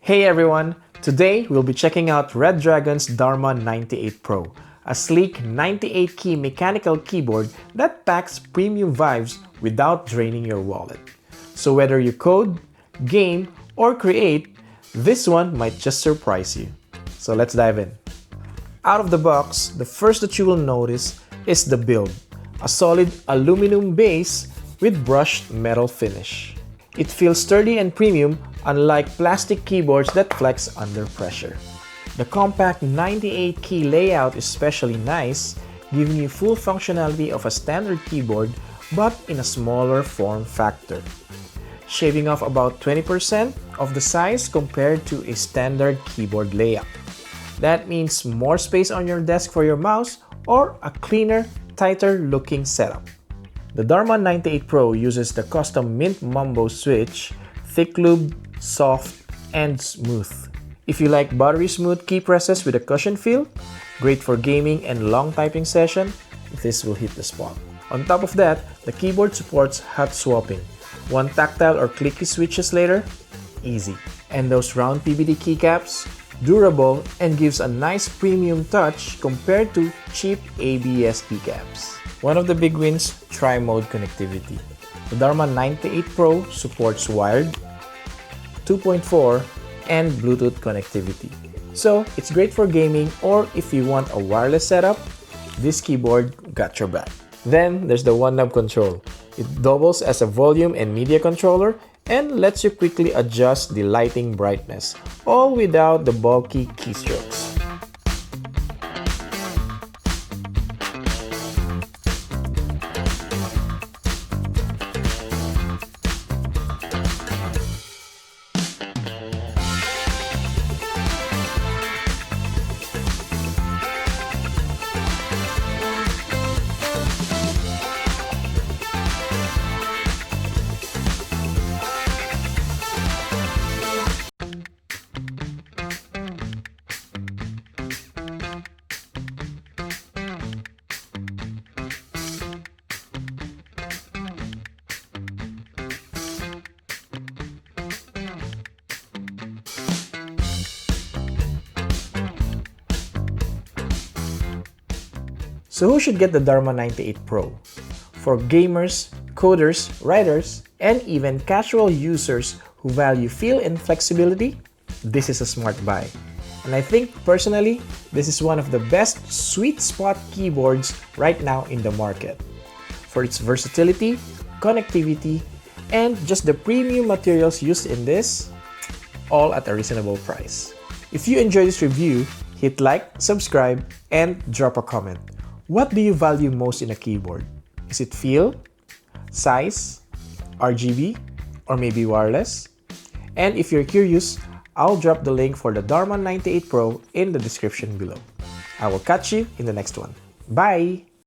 Hey everyone! Today we'll be checking out Redragon's Dharma 98 Pro, a sleek 98-key mechanical keyboard that packs premium vibes without draining your wallet. So whether you code, game, or create, this one might just surprise you. So let's dive in. Out of the box, the first that you will notice is the build, a solid aluminum base with brushed metal finish. It feels sturdy and premium, unlike plastic keyboards that flex under pressure. The compact 98-key layout is especially nice, giving you full functionality of a standard keyboard but in a smaller form factor, shaving off about 20% of the size compared to a standard keyboard layout. That means more space on your desk for your mouse or a cleaner, tighter looking setup. The Dharma 98 Pro uses the custom Mint Mambo switch, thick lube, soft, and smooth. If you like buttery smooth key presses with a cushion feel, great for gaming and long typing session, this will hit the spot. On top of that, the keyboard supports hot swapping. One tactile or clicky switches later, easy. And those round PVD keycaps, durable and gives a nice premium touch compared to cheap ABS keycaps. One of the big wins, tri-mode connectivity. The Dharma 98 Pro supports wired, 2.4, and Bluetooth connectivity. So it's great for gaming, or if you want a wireless setup, this keyboard got your back. Then there's the one knob control. It doubles as a volume and media controller and lets you quickly adjust the lighting brightness, all without the bulky keystrokes. So who should get the Dharma 98 Pro? For gamers, coders, writers, and even casual users who value feel and flexibility, this is a smart buy. And I think personally, this is one of the best sweet spot keyboards right now in the market. For its versatility, connectivity, and just the premium materials used in this, all at a reasonable price. If you enjoyed this review, hit like, subscribe, and drop a comment. What do you value most in a keyboard? Is it feel, size, RGB, or maybe wireless? And if you're curious, I'll drop the link for the Dharma 98 Pro in the description below. I will catch you in the next one. Bye!